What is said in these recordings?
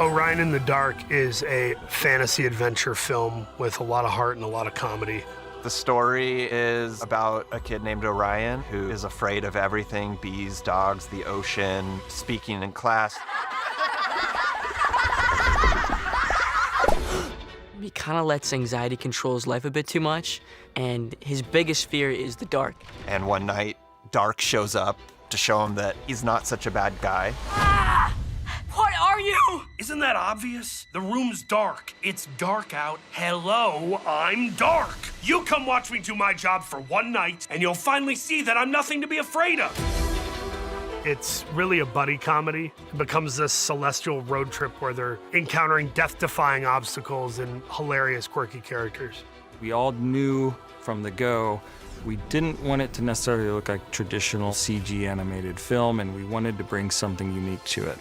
Orion in the Dark is a fantasy adventure film with a lot of heart and a lot of comedy. The story is about a kid named Orion who is afraid of everything: bees, dogs, the ocean, speaking in class. He kind of lets anxiety control his life a bit too much, and his biggest fear is the dark. And one night, Dark shows up to show him that he's not such a bad guy. Ah! What are you? Isn't that obvious? The room's dark. It's dark out. Hello, I'm Dark. You come watch me do my job for one night, and you'll finally see that I'm nothing to be afraid of. It's really a buddy comedy. It becomes this celestial road trip where they're encountering death-defying obstacles and hilarious, quirky characters. We all knew from the go we didn't want it to necessarily look like traditional CG animated film, and we wanted to bring something unique to it.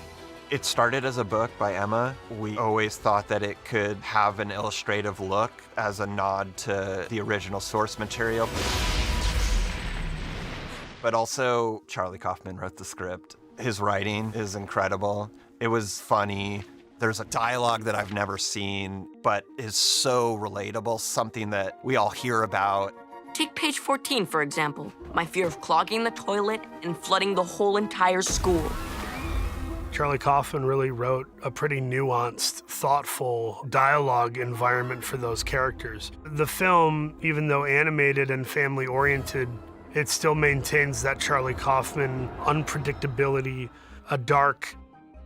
It started as a book by Emma. We always thought that it could have an illustrative look as a nod to the original source material. But also, Charlie Kaufman wrote the script. His writing is incredible. It was funny. There's a dialogue that I've never seen, but is so relatable, something that we all hear about. Take page 14, for example. My fear of clogging the toilet and flooding the whole entire school. Charlie Kaufman really wrote a pretty nuanced, thoughtful dialogue environment for those characters. The film, even though animated and family-oriented, it still maintains that Charlie Kaufman unpredictability, a dark,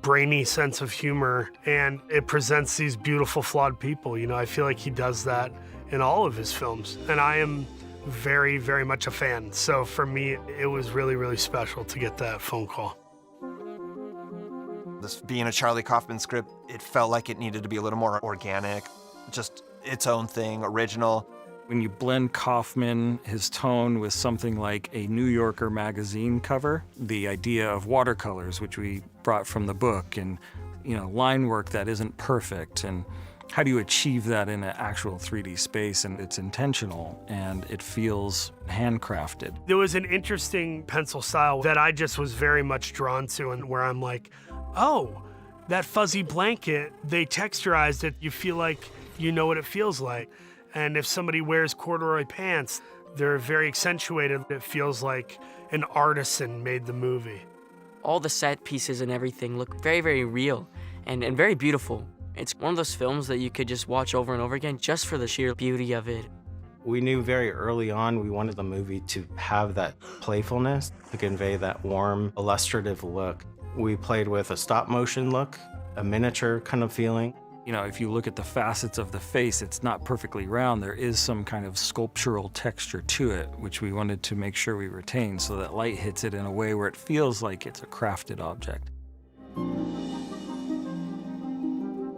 brainy sense of humor, and it presents these beautiful, flawed people. You know, I feel like he does that in all of his films, and I am very, very much a fan. So for me, it was really, really special to get that phone call. This being a Charlie Kaufman script, it felt like it needed to be a little more organic, just its own thing, original. When you blend Kaufman, his tone, with something like a New Yorker magazine cover, the idea of watercolors, which we brought from the book, and line work that isn't perfect, and how do you achieve that in an actual 3D space? And it's intentional, and it feels handcrafted. There was an interesting pencil style that I just was very much drawn to, and where I'm like, oh, that fuzzy blanket, they texturized it. You feel like you know what it feels like. And if somebody wears corduroy pants, they're very accentuated. It feels like an artisan made the movie. All the set pieces and everything look very, very real and very beautiful. It's one of those films that you could just watch over and over again just for the sheer beauty of it. We knew very early on we wanted the movie to have that playfulness, to convey that warm, illustrative look. We played with a stop-motion look, a miniature kind of feeling. If you look at the facets of the face, it's not perfectly round. There is some kind of sculptural texture to it, which we wanted to make sure we retain so that light hits it in a way where it feels like it's a crafted object.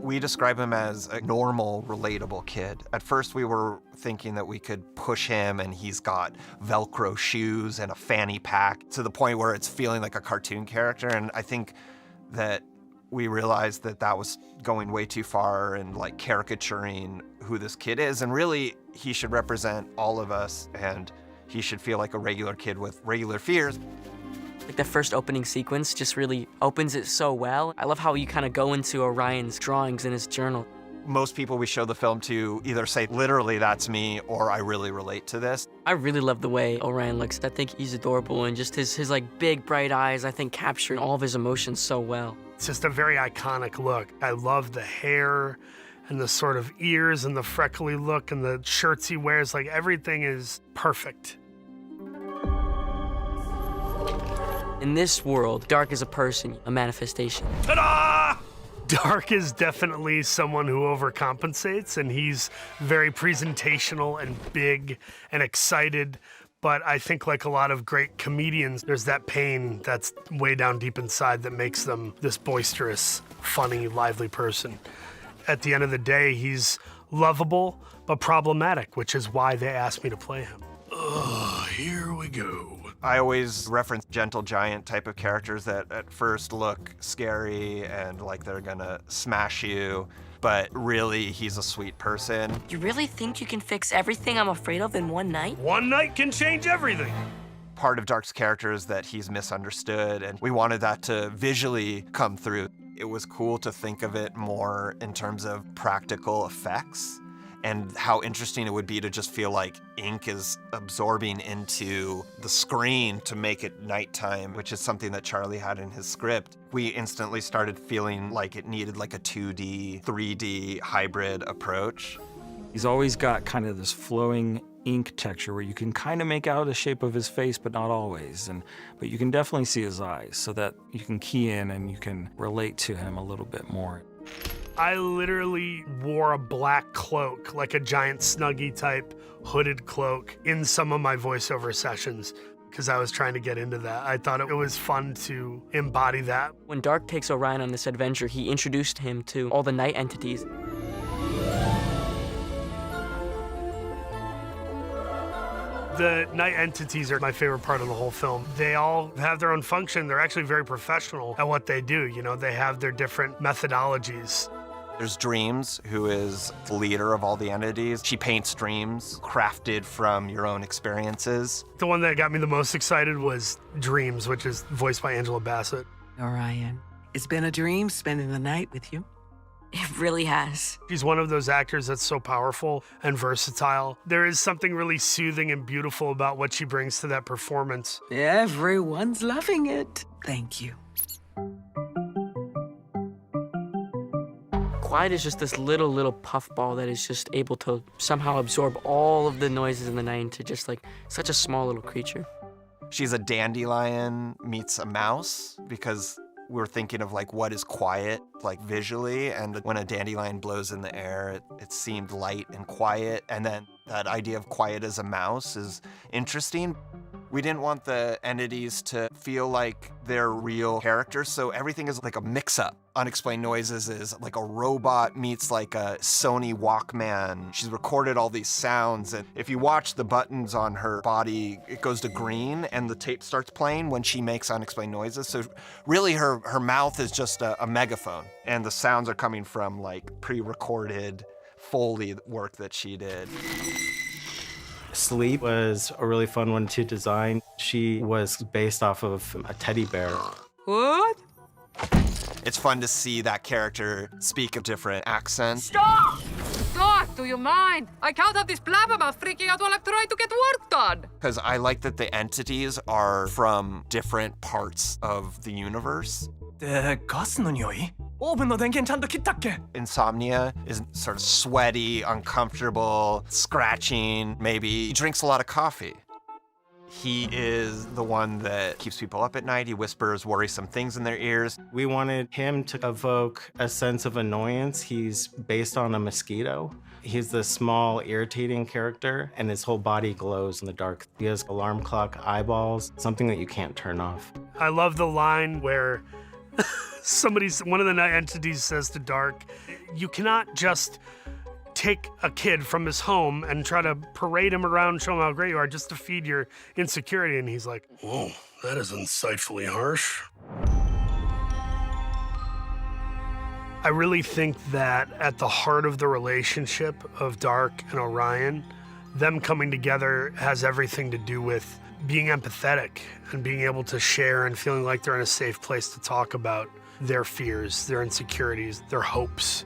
We describe him as a normal, relatable kid. At first, we were thinking that we could push him, and he's got Velcro shoes and a fanny pack to the point where it's feeling like a cartoon character. And I think that we realized that that was going way too far and like caricaturing who this kid is. And really, he should represent all of us, and he should feel like a regular kid with regular fears. Like the first opening sequence just really opens it so well. I love how you kind of go into Orion's drawings in his journal. Most people we show the film to either say, literally, that's me, or I really relate to this. I really love the way Orion looks. I think he's adorable, and just his like big, bright eyes, I think capture all of his emotions so well. It's just a very iconic look. I love the hair and the sort of ears and the freckly look and the shirts he wears. Like, everything is perfect. In this world, Dark is a person, a manifestation. Ta-da! Dark is definitely someone who overcompensates, and he's very presentational and big and excited. But I think, like a lot of great comedians, there's that pain that's way down deep inside that makes them this boisterous, funny, lively person. At the end of the day, he's lovable but problematic, which is why they asked me to play him. Here we go. I always reference gentle giant type of characters that at first look scary and like they're gonna smash you, but really he's a sweet person. You really think you can fix everything I'm afraid of in one night? One night can change everything. Part of Dark's character is that he's misunderstood, and we wanted that to visually come through. It was cool to think of it more in terms of practical effects and how interesting it would be to just feel like ink is absorbing into the screen to make it nighttime, which is something that Charlie had in his script. We instantly started feeling like it needed like a 2D, 3D hybrid approach. He's always got kind of this flowing ink texture where you can kind of make out the shape of his face, but not always. But you can definitely see his eyes so that you can key in and you can relate to him a little bit more. I literally wore a black cloak, like a giant Snuggie type hooded cloak, in some of my voiceover sessions because I was trying to get into that. I thought it was fun to embody that. When Dark takes Orion on this adventure, he introduced him to all the night entities. The night entities are my favorite part of the whole film. They all have their own function. They're actually very professional at what they do. You know, they have their different methodologies. There's Dreams, who is the leader of all the entities. She paints dreams crafted from your own experiences. The one that got me the most excited was Dreams, which is voiced by Angela Bassett. Orion, it's been a dream spending the night with you. It really has. She's one of those actors that's so powerful and versatile. There is something really soothing and beautiful about what she brings to that performance. Everyone's loving it. Thank you. Quiet is just this little puffball that is just able to somehow absorb all of the noises in the night into just like such a small little creature. She's a dandelion meets a mouse because we're thinking of like what is quiet, like visually, and when a dandelion blows in the air, it seemed light and quiet, and then that idea of quiet as a mouse is interesting. We didn't want the entities to feel like they're real characters, so everything is like a mix-up. Unexplained Noises is like a robot meets like a Sony Walkman. She's recorded all these sounds, and if you watch the buttons on her body, it goes to green and the tape starts playing when she makes Unexplained Noises. So really her mouth is just a megaphone, and the sounds are coming from like pre-recorded Foley work that she did. Sleep was a really fun one to design. She was based off of a teddy bear. What? It's fun to see that character speak a different accent. Stop! Doc, do you mind? I can't have this blabbermouth freaking out while I'm trying to get work done. Because I like that the entities are from different parts of the universe. ガスの匂い? オーブンの電源ちゃんと切ったっけ? Insomnia is sort of sweaty, uncomfortable, scratching, maybe. He drinks a lot of coffee. He is the one that keeps people up at night. He whispers worrisome things in their ears. We wanted him to evoke a sense of annoyance. He's based on a mosquito. He's this small, irritating character, and his whole body glows in the dark. He has alarm clock eyeballs, something that you can't turn off. I love the line where one of the night entities says to Dark, you cannot just take a kid from his home and try to parade him around, show him how great you are just to feed your insecurity. And he's like, whoa, that is insightfully harsh. I really think that at the heart of the relationship of Dark and Orion, them coming together has everything to do with being empathetic and being able to share and feeling like they're in a safe place to talk about their fears, their insecurities, their hopes.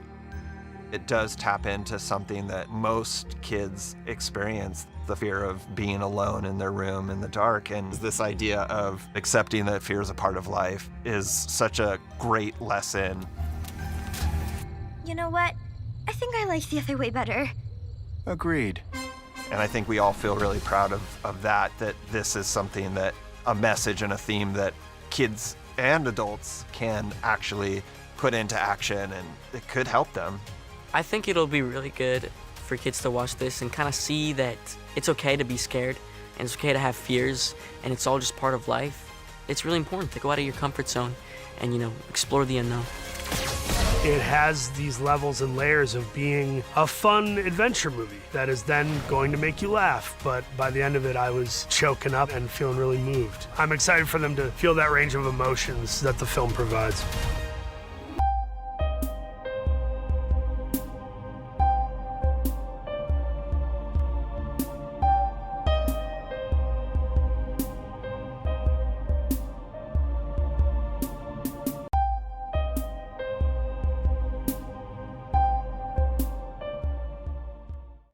It does tap into something that most kids experience, the fear of being alone in their room in the dark. And this idea of accepting that fear is a part of life is such a great lesson. You know what? I think I like the other way better. Agreed. And I think we all feel really proud of that this is something that, a message and a theme that kids and adults can actually put into action, and it could help them. I think it'll be really good for kids to watch this and kind of see that it's okay to be scared and it's okay to have fears and it's all just part of life. It's really important to go out of your comfort zone and, explore the unknown. It has these levels and layers of being a fun adventure movie that is then going to make you laugh. But by the end of it, I was choking up and feeling really moved. I'm excited for them to feel that range of emotions that the film provides.